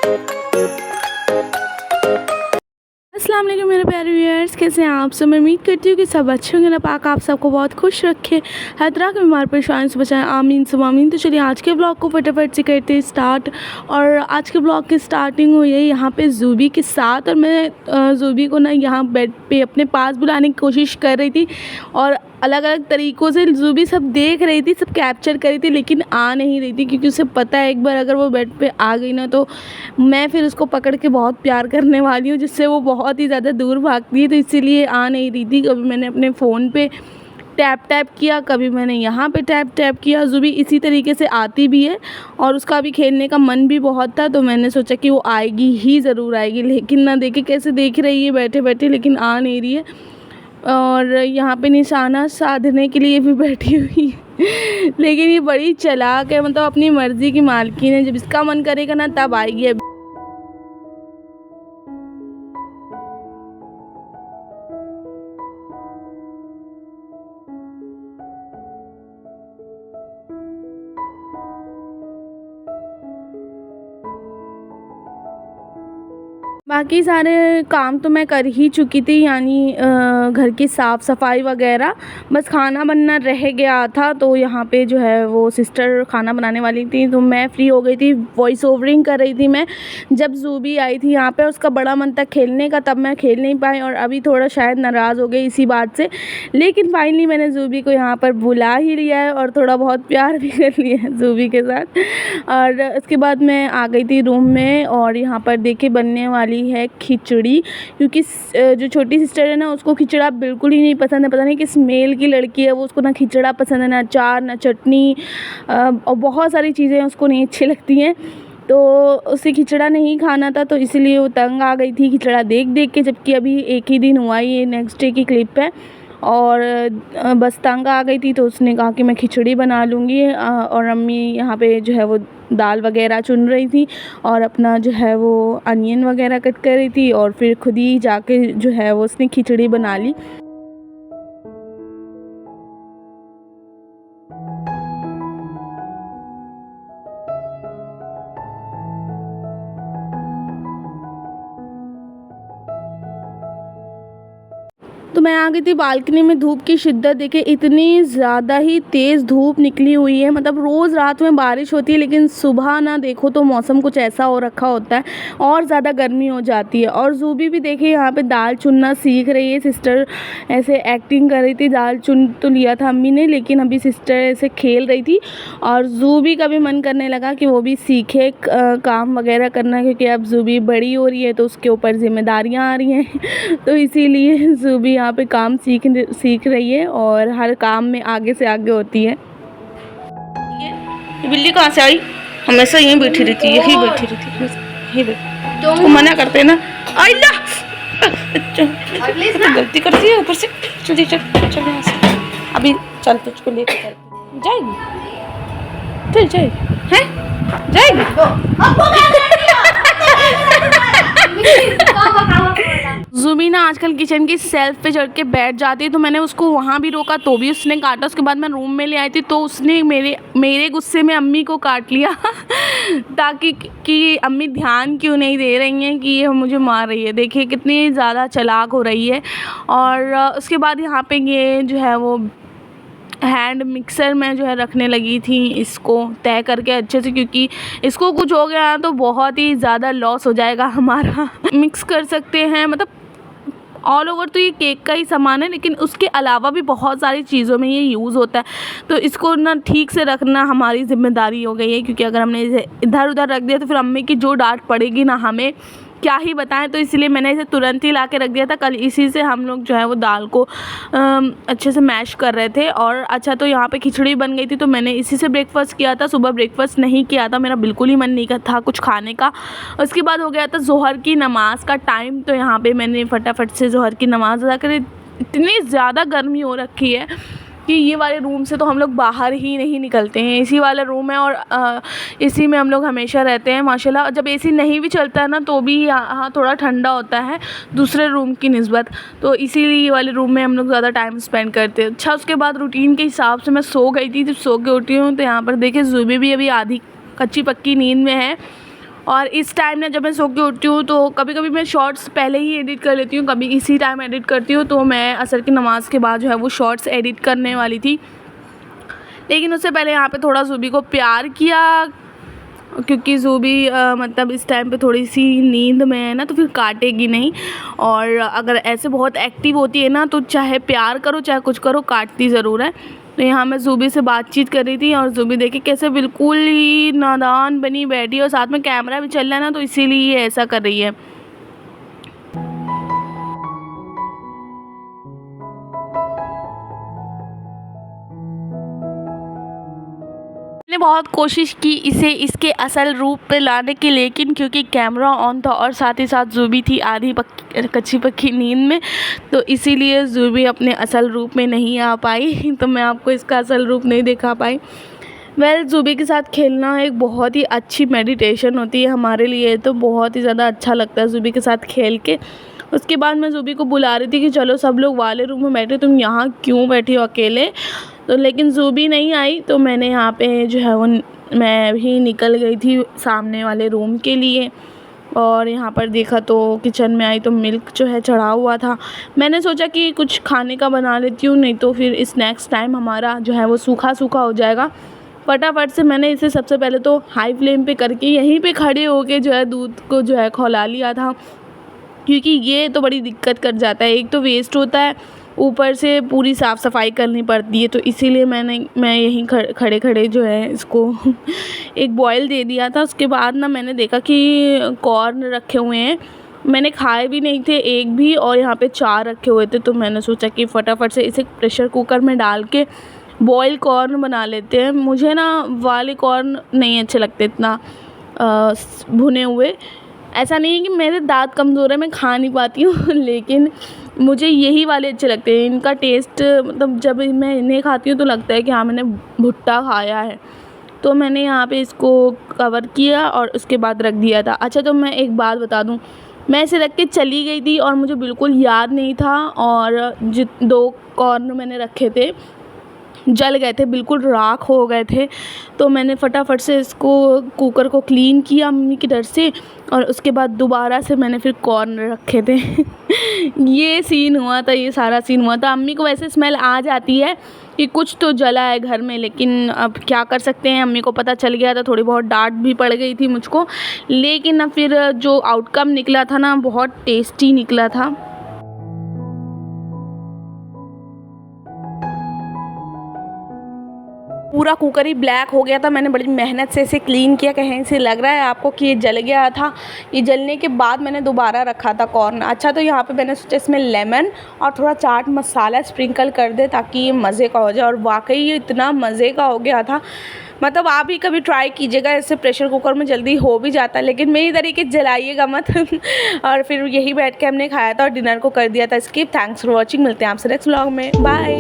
अस्सलाम वालेकुम मेरे प्यारे व्यूअर्स, कैसे हैं आप सब। मैं उम्मीद करती हूँ कि सब अच्छे होंगे। ना पाक आप सबको बहुत खुश रखे, हर तरह के बीमार परेशान से बचाएं, आमीन सब आमीन। तो चलिए आज के ब्लॉग को फटाफट से करते हैं स्टार्ट। और आज के ब्लॉग की स्टार्टिंग हुई है यहाँ पे ज़ूबी के साथ, और मैं ज़ूबी को ना यहाँ बेड पे अपने पास बुलाने की कोशिश कर रही थी, और अलग अलग तरीक़ों से ज़ूबी सब देख रही थी, सब कैप्चर कर रही थी, लेकिन आ नहीं रही थी, क्योंकि उसे पता है एक बार अगर वो बेड पे आ गई ना तो मैं फिर उसको पकड़ के बहुत प्यार करने वाली हूँ, जिससे वो बहुत ही ज़्यादा दूर भागती है। तो इसीलिए आ नहीं रही थी। कभी मैंने अपने फ़ोन पे टैप टैप किया, कभी मैंने यहाँ पे टैप टैप किया। ज़ूबी इसी तरीके से आती भी है, और उसका भी खेलने का मन भी बहुत था, तो मैंने सोचा कि वो आएगी ही ज़रूर आएगी। लेकिन ना देखे कैसे देख रही है बैठे बैठे, लेकिन आ नहीं रही है। और यहाँ पे निशाना साधने के लिए भी बैठी हुई है लेकिन ये बड़ी चालाक है, मतलब अपनी मर्ज़ी की मालकिन है, जब इसका मन करेगा ना तब आएगी। बाकी सारे काम तो मैं कर ही चुकी थी, यानी घर की साफ़ सफाई वगैरह, बस खाना बनना रह गया था। तो यहाँ पे जो है वो सिस्टर खाना बनाने वाली थी, तो मैं फ्री हो गई थी। वॉइस ओवरिंग कर रही थी मैं, जब ज़ूबी आई थी यहाँ पे, उसका बड़ा मन था खेलने का, तब मैं खेल नहीं पाई, और अभी थोड़ा शायद नाराज़ हो गई इसी बात से। लेकिन फाइनली मैंने ज़ूबी को यहाँ पर बुला ही लिया है, और थोड़ा बहुत प्यार भी कर लिया है ज़ूबी के साथ। और उसके बाद मैं आ गई थी रूम में, और यहाँ पर देखिए बनने वाली है खिचड़ी, क्योंकि जो छोटी सिस्टर है ना, उसको खिचड़ा बिल्कुल ही नहीं पसंद है। पता नहीं किस मेल की लड़की है वो, उसको ना खिचड़ा पसंद है, ना अचार, ना चटनी, और बहुत सारी चीज़ें उसको नहीं अच्छी लगती हैं। तो उसे खिचड़ा नहीं खाना था, तो इसीलिए वो तंग आ गई थी खिचड़ा देख देख के। जबकि अभी एक ही दिन हुआ, ये नेक्स्ट डे की क्लिप है, और बस तंग आ गई थी, तो उसने कहा कि मैं खिचड़ी बना लूँगी। और अम्मी यहाँ पे जो है वो दाल वगैरह चुन रही थी, और अपना जो है वो अनियन वगैरह कट कर रही थी, और फिर खुद ही जाके जो है वो उसने खिचड़ी बना ली। तो मैं आ गई थी बालकनी में। धूप की शिद्दत देखिए, इतनी ज़्यादा ही तेज़ धूप निकली हुई है। मतलब रोज़ रात में बारिश होती है, लेकिन सुबह ना देखो तो मौसम कुछ ऐसा हो रखा होता है, और ज़्यादा गर्मी हो जाती है। और ज़ूबी भी देखिए यहाँ पे दाल चुनना सीख रही है। सिस्टर ऐसे एक्टिंग कर रही थी, दाल चुन तो लिया था अम्मी ने, लेकिन अभी सिस्टर ऐसे खेल रही थी। और ज़ूबी का भी मन करने लगा कि वो भी सीखे काम वगैरह करना, क्योंकि अब ज़ूबी बड़ी हो रही है, तो उसके ऊपर जिम्मेदारियाँ आ रही हैं तो इसीलिए ज़ूबी यहाँ पे काम सीख रही है, और हर काम में आगे से आगे होती है। ये बिल्ली कहाँ से आई? हमेशा यहीं बैठी रहती है, यही बैठी रहती है, यही बैठी। उसको मना करते हैं ना, आइला तो गलती करती है ऊपर से। चल चल चल यहाँ से, अभी चल तुझको लेके चल। जाएगी, चल जाएगी, हैं जाएगी। ज़ूबी ना आजकल किचन की सेल्फ पे चढ़ के बैठ जाती है, तो मैंने उसको वहाँ भी रोका तो भी उसने काटा। उसके बाद मैं रूम में ले आई थी, तो उसने मेरे गुस्से में अम्मी को काट लिया ताकि कि अम्मी ध्यान क्यों नहीं दे रही हैं कि ये मुझे मार रही है। देखिए कितनी ज़्यादा चालाक हो रही है। और उसके बाद यहाँ पे ये जो है वो हैंड मिक्सर में जो है रखने लगी थी, इसको तय करके अच्छे से, क्योंकि इसको कुछ हो गया तो बहुत ही ज़्यादा लॉस हो जाएगा हमारा। मिक्स कर सकते हैं, मतलब ऑल ओवर तो ये केक का ही सामान है, लेकिन उसके अलावा भी बहुत सारी चीज़ों में ये यूज़ होता है। तो इसको ना ठीक से रखना हमारी ज़िम्मेदारी हो गई है, क्योंकि अगर हमने इसे इधर उधर रख दिया तो फिर अम्मी की जो डांट पड़ेगी ना, हमें क्या ही बताएं। तो इसलिए मैंने इसे तुरंत ही ला के रख दिया था। कल इसी से हम लोग जो है वो दाल को अच्छे से मैश कर रहे थे। और अच्छा, तो यहाँ पे खिचड़ी बन गई थी, तो मैंने इसी से ब्रेकफास्ट किया था। सुबह ब्रेकफास्ट नहीं किया था, मेरा बिल्कुल ही मन नहीं था कुछ खाने का। उसके बाद हो गया था ज़ोहर की नमाज़ का टाइम, तो यहाँ पर मैंने फटाफट से ज़ोहर की नमाज़ अदा करी। इतनी ज़्यादा गर्मी हो रखी है कि ये वाले रूम से तो हम लोग बाहर ही नहीं निकलते हैं। एसी वाला रूम है, और इसी में हम लोग हमेशा रहते हैं माशाल्लाह। जब एसी नहीं भी चलता है ना, तो भी यहाँ थोड़ा ठंडा होता है दूसरे रूम की निस्बत, तो इसीलिए ये वाले रूम में हम लोग ज़्यादा टाइम स्पेंड करते हैं। अच्छा, उसके बाद रूटीन के हिसाब से मैं सो गई थी। जब सो के उठी हूँ तो यहाँ पर देखिए ज़ूबी भी अभी आधी कच्ची पक्की नींद में है, और इस टाइम ना जब मैं सो के उठती हूँ तो कभी कभी मैं शॉर्ट्स पहले ही एडिट कर लेती हूँ, कभी इसी टाइम एडिट करती हूँ। तो मैं असर की नमाज़ के बाद जो है वो शॉर्ट्स एडिट करने वाली थी, लेकिन उससे पहले यहाँ पे थोड़ा ज़ूबी को प्यार किया, क्योंकि ज़ूबी मतलब इस टाइम पे थोड़ी सी नींद में है ना, तो फिर काटेगी नहीं। और अगर ऐसे बहुत एक्टिव होती है ना तो चाहे प्यार करो चाहे कुछ करो, काटती ज़रूर है। तो यहाँ मैं ज़ूबी से बातचीत कर रही थी और ज़ूबी देखी कैसे बिल्कुल ही नादान बनी बैठी है, और साथ में कैमरा भी चल रहा है ना, तो इसीलिए ये ऐसा कर रही है। मैंने बहुत कोशिश की इसे इसके असल रूप पे लाने की, लेकिन क्योंकि कैमरा ऑन था और साथ ही साथ ज़ूबी थी आधी कच्ची पक्की नींद में, तो इसीलिए ज़ूबी अपने असल रूप में नहीं आ पाई। तो मैं आपको इसका असल रूप नहीं दिखा पाई। ज़ूबी के साथ खेलना एक बहुत ही अच्छी मेडिटेशन होती है हमारे लिए, तो बहुत ही ज़्यादा अच्छा लगता है ज़ूबी के साथ खेल के। उसके बाद मैं ज़ूबी को बुला रही थी कि चलो सब लोग वाले रूम में बैठे, तुम यहाँ क्यों बैठी हो अकेले। तो लेकिन ज़ूबी नहीं आई, तो मैंने यहाँ पे जो है वो मैं भी निकल गई थी सामने वाले रूम के लिए। और यहाँ पर देखा तो किचन में आई तो मिल्क जो है चढ़ा हुआ था। मैंने सोचा कि कुछ खाने का बना लेती हूँ, नहीं तो फिर स्नैक्स टाइम हमारा जो है वो सूखा सूखा हो जाएगा। फटाफट से मैंने इसे सबसे पहले तो हाई फ्लेम पे करके यहीं पे खड़े होके जो है दूध को जो है खौला लिया था, क्योंकि ये तो बड़ी दिक्कत कर जाता है, एक तो वेस्ट होता है, ऊपर से पूरी साफ़ सफाई करनी पड़ती है। तो इसीलिए मैं यहीं खड़े खड़े जो है इसको एक बॉयल दे दिया था। उसके बाद ना मैंने देखा कि कॉर्न रखे हुए हैं, मैंने खाए भी नहीं थे एक भी, और यहाँ पे 4 रखे हुए थे। तो मैंने सोचा कि फटाफट से इसे प्रेशर कुकर में डाल के बॉयल कॉर्न बना लेते हैं। मुझे ना वाले कॉर्न नहीं अच्छे लगते इतना भुने हुए। ऐसा नहीं है कि मेरे दांत कमज़ोर है, मैं खा नहीं पाती हूँ लेकिन मुझे यही वाले अच्छे लगते हैं। इनका टेस्ट मतलब जब मैं इन्हें खाती हूँ तो लगता है कि हाँ मैंने भुट्टा खाया है। तो मैंने यहाँ पे इसको कवर किया और उसके बाद रख दिया था। अच्छा, तो मैं एक बात बता दूँ, मैं इसे रख के चली गई थी और मुझे बिल्कुल याद नहीं था, और 2 कॉर्न मैंने रखे थे जल गए थे, बिल्कुल राख हो गए थे। तो मैंने फटाफट से इसको कुकर को क्लीन किया मम्मी की डर से, और उसके बाद दोबारा से मैंने फिर कॉर्न रखे थे ये सीन हुआ था, ये सारा सीन हुआ था। अम्मी को वैसे स्मेल आ जाती है कि कुछ तो जला है घर में, लेकिन अब क्या कर सकते हैं, अम्मी को पता चल गया था, थोड़ी बहुत डांट भी पड़ गई थी मुझको। लेकिन अब फिर जो आउटकम निकला था ना, बहुत टेस्टी निकला था। पूरा कुकर ही ब्लैक हो गया था। मैंने बड़ी मेहनत से इसे क्लीन किया। कहीं से लग रहा है आपको कि ये जल गया था, ये जलने के बाद मैंने दोबारा रखा था कॉर्न। अच्छा, तो यहाँ पे मैंने सोचा इसमें लेमन और थोड़ा चाट मसाला स्प्रिंकल कर दे ताकि ये मज़े का हो जाए, और वाकई ये इतना मज़े का हो गया था। मतलब आप भी कभी ट्राई कीजिएगा, इससे प्रेशर कुकर में जल्दी हो भी जाता है, लेकिन मेरी तरीके जलाइएगा मत और फिर यही बैठ के हमने खाया था और डिनर को कर दिया था स्किप। थैंक्स फॉर वॉचिंग, मिलते हैं आपसे नेक्स्ट व्लॉग में, बाय।